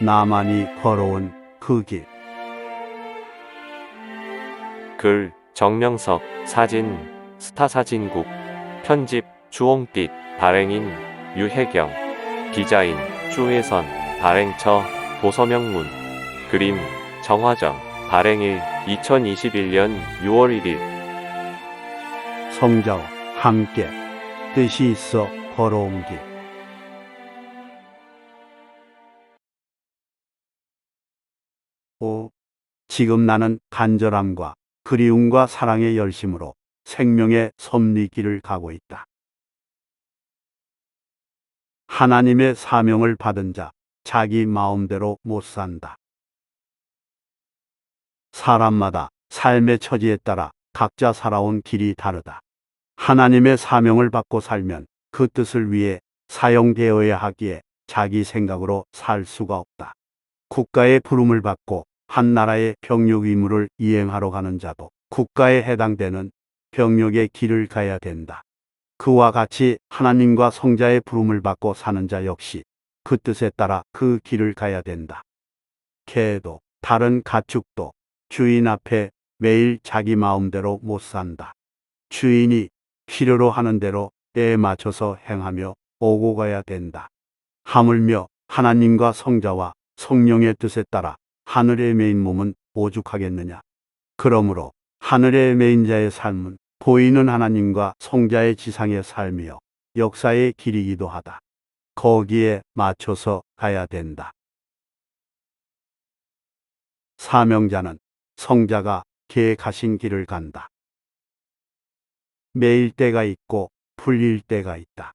나만이 걸어온 그 길. 글 정명석, 사진 스타사진국, 편집 주홍빛, 발행인 유혜경, 디자인 주혜선, 발행처 도서명문, 그림 정화정, 발행일 2021년 6월 1일. 성자와 함께 뜻이 있어 걸어온 길. 지금 나는 간절함과 그리움과 사랑의 열심으로 생명의 섭리길을 가고 있다. 하나님의 사명을 받은 자, 자기 마음대로 못 산다. 사람마다 삶의 처지에 따라 각자 살아온 길이 다르다. 하나님의 사명을 받고 살면 그 뜻을 위해 사용되어야 하기에 자기 생각으로 살 수가 없다. 국가의 부름을 받고 한 나라의 병력 임무를 이행하러 가는 자도 국가에 해당되는 병력의 길을 가야 된다. 그와 같이 하나님과 성자의 부름을 받고 사는 자 역시 그 뜻에 따라 그 길을 가야 된다. 개도 다른 가축도 주인 앞에 매일 자기 마음대로 못 산다. 주인이 필요로 하는 대로 때에 맞춰서 행하며 오고 가야 된다. 하물며 하나님과 성자와 성령의 뜻에 따라 하늘에 매인 몸은 오죽하겠느냐. 그러므로 하늘에 매인 자의 삶은 보이는 하나님과 성자의 지상의 삶이요 역사의 길이기도 하다. 거기에 맞춰서 가야 된다. 사명자는 성자가 계획하신 길을 간다. 매일 때가 있고 풀릴 때가 있다.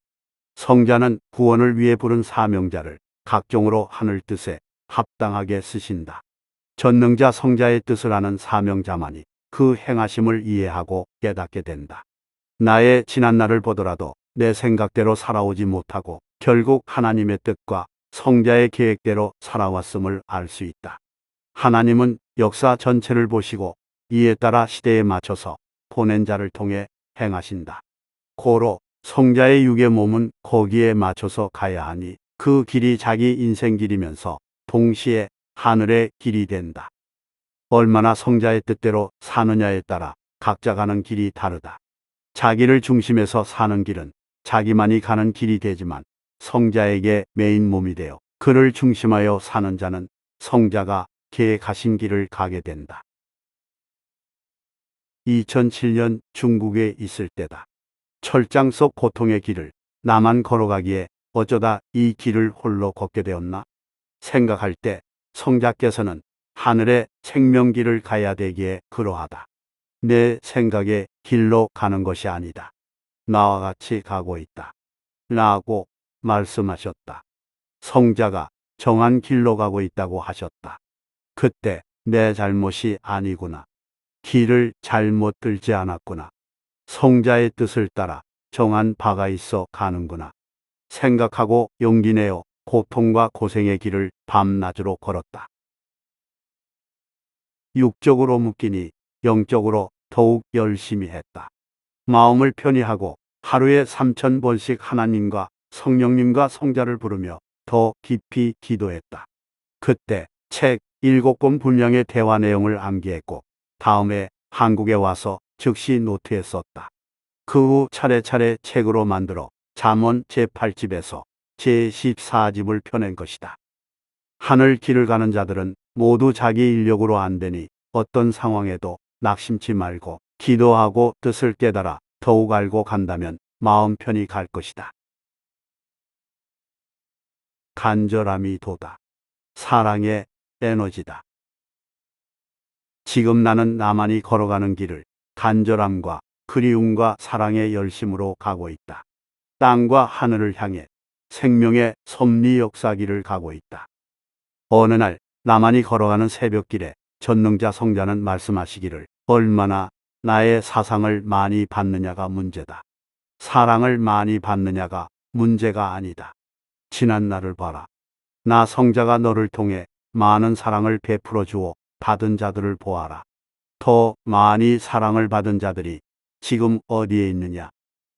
성자는 구원을 위해 부른 사명자를 각종으로 하늘 뜻에 합당하게 쓰신다. 전능자 성자의 뜻을 아는 사명자만이 그 행하심을 이해하고 깨닫게 된다. 나의 지난날을 보더라도 내 생각대로 살아오지 못하고 결국 하나님의 뜻과 성자의 계획대로 살아왔음을 알 수 있다. 하나님은 역사 전체를 보시고 이에 따라 시대에 맞춰서 보낸 자를 통해 행하신다. 고로 성자의 육의 몸은 거기에 맞춰서 가야 하니 그 길이 자기 인생 길이면서 동시에 하늘의 길이 된다. 얼마나 성자의 뜻대로 사느냐에 따라 각자 가는 길이 다르다. 자기를 중심에서 사는 길은 자기만이 가는 길이 되지만 성자에게 메인 몸이 되어 그를 중심하여 사는 자는 성자가 계획하신 길을 가게 된다. 2007년 중국에 있을 때다. 철장 속 고통의 길을 나만 걸어가기에 어쩌다 이 길을 홀로 걷게 되었나 생각할 때 성자께서는 하늘의 생명길을 가야 되기에 그러하다. 내 생각의 길로 가는 것이 아니다. 나와 같이 가고 있다. 라고 말씀하셨다. 성자가 정한 길로 가고 있다고 하셨다. 그때 내 잘못이 아니구나. 길을 잘못 들지 않았구나. 성자의 뜻을 따라 정한 바가 있어 가는구나. 생각하고 용기 내어 고통과 고생의 길을 밤낮으로 걸었다. 육적으로 묶이니 영적으로 더욱 열심히 했다. 마음을 편히 하고 하루에 3000번씩 하나님과 성령님과 성자를 부르며 더 깊이 기도했다. 그때 책 7권 분량의 대화 내용을 암기했고 다음에 한국에 와서 즉시 노트에 썼다. 그 후 차례차례 책으로 만들어 잠언 제8집에서 제14집을 펴낸 것이다. 하늘 길을 가는 자들은 모두 자기 인력으로 안 되니 어떤 상황에도 낙심치 말고 기도하고 뜻을 깨달아 더욱 알고 간다면 마음 편히 갈 것이다. 간절함이 도다. 사랑의 에너지다. 지금 나는 나만이 걸어가는 길을 간절함과 그리움과 사랑의 열심으로 가고 있다. 땅과 하늘을 향해 생명의 섭리 역사길을 가고 있다. 어느 날 나만이 걸어가는 새벽길에 전능자 성자는 말씀하시기를 얼마나 나의 사상을 많이 받느냐가 문제다. 사랑을 많이 받느냐가 문제가 아니다. 지난 날을 봐라. 나 성자가 너를 통해 많은 사랑을 베풀어 주어 받은 자들을 보아라. 더 많이 사랑을 받은 자들이 지금 어디에 있느냐?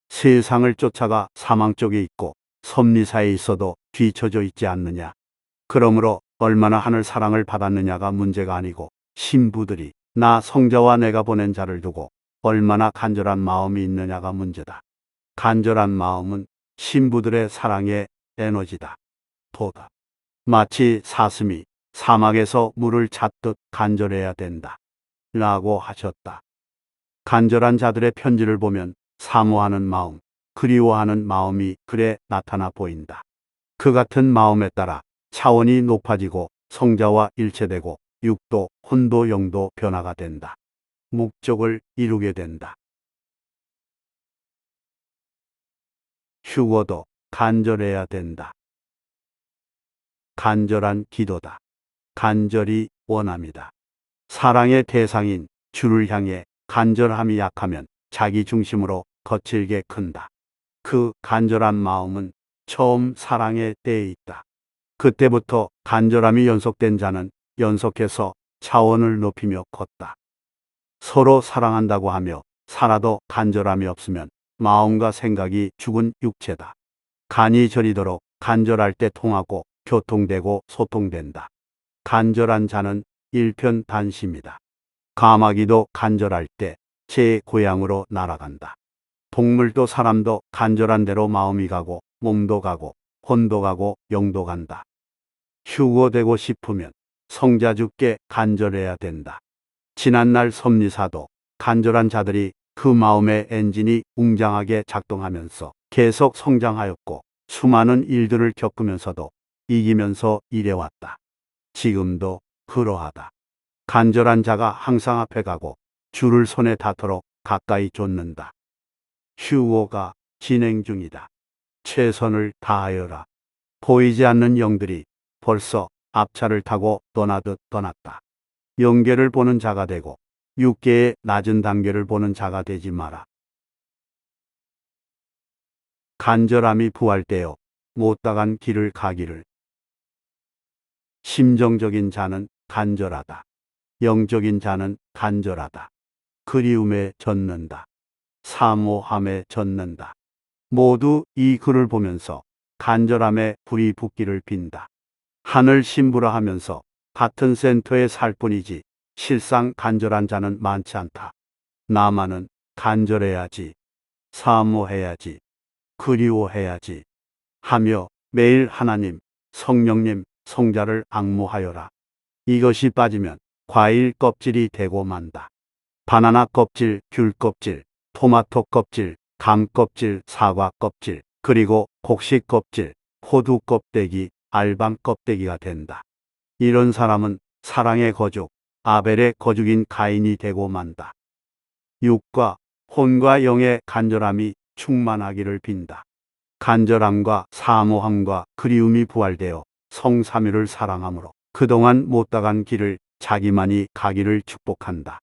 세상을 쫓아가 사망 쪽에 있고 섭리사에 있어도 뒤처져 있지 않느냐? 그러므로 얼마나 하늘 사랑을 받았느냐가 문제가 아니고 신부들이 나 성자와 내가 보낸 자를 두고 얼마나 간절한 마음이 있느냐가 문제다. 간절한 마음은 신부들의 사랑의 에너지다. 도다. 마치 사슴이 사막에서 물을 찾듯 간절해야 된다. 라고 하셨다. 간절한 자들의 편지를 보면 사모하는 마음, 그리워하는 마음이 글에 나타나 보인다. 그 같은 마음에 따라 차원이 높아지고 성자와 일체되고 육도, 혼도, 영도 변화가 된다. 목적을 이루게 된다. 휴거도 간절해야 된다. 간절한 기도다. 간절히 원함이다. 사랑의 대상인 주를 향해 간절함이 약하면 자기 중심으로 거칠게 큰다. 그 간절한 마음은 처음 사랑의 때에 있다. 그때부터 간절함이 연속된 자는 연속해서 차원을 높이며 걷다. 서로 사랑한다고 하며 살아도 간절함이 없으면 마음과 생각이 죽은 육체다. 간이 저리도록 간절할 때 통하고 교통되고 소통된다. 간절한 자는 일편단심이다. 까마귀도 간절할 때 제 고향으로 날아간다. 동물도 사람도 간절한 대로 마음이 가고 몸도 가고 혼도 가고 영도 간다. 휴거되고 싶으면 성자주께 간절해야 된다. 지난날 섭리사도 간절한 자들이 그 마음의 엔진이 웅장하게 작동하면서 계속 성장하였고 수많은 일들을 겪으면서도 이기면서 일해왔다. 지금도 그러하다. 간절한 자가 항상 앞에 가고 줄을 손에 닿도록 가까이 쫓는다. 휴거가 진행 중이다. 최선을 다하여라. 보이지 않는 영들이 벌써 앞차를 타고 떠나듯 떠났다. 영계를 보는 자가 되고 육계의 낮은 단계를 보는 자가 되지 마라. 간절함이 부활되어 못다간 길을 가기를. 심정적인 자는 간절하다. 영적인 자는 간절하다. 그리움에 젖는다. 사모함에 젖는다. 모두 이 글을 보면서 간절함에 불이 붙기를 빈다. 하늘 신부라 하면서 같은 센터에 살 뿐이지 실상 간절한 자는 많지 않다. 나만은 간절해야지, 사모해야지, 그리워해야지 하며 매일 하나님, 성령님, 성자를 앙모하여라. 이것이 빠지면 과일 껍질이 되고 만다. 바나나 껍질, 귤 껍질, 토마토 껍질, 감 껍질, 사과 껍질, 그리고 곡식 껍질, 호두 껍데기, 알밤 껍데기가 된다. 이런 사람은 사랑의 거죽, 아벨의 거죽인 가인이 되고 만다. 육과 혼과 영의 간절함이 충만하기를 빈다. 간절함과 사모함과 그리움이 부활되어 성삼위를 사랑함으로 그동안 못 다간 길을 자기만이 가기를 축복한다.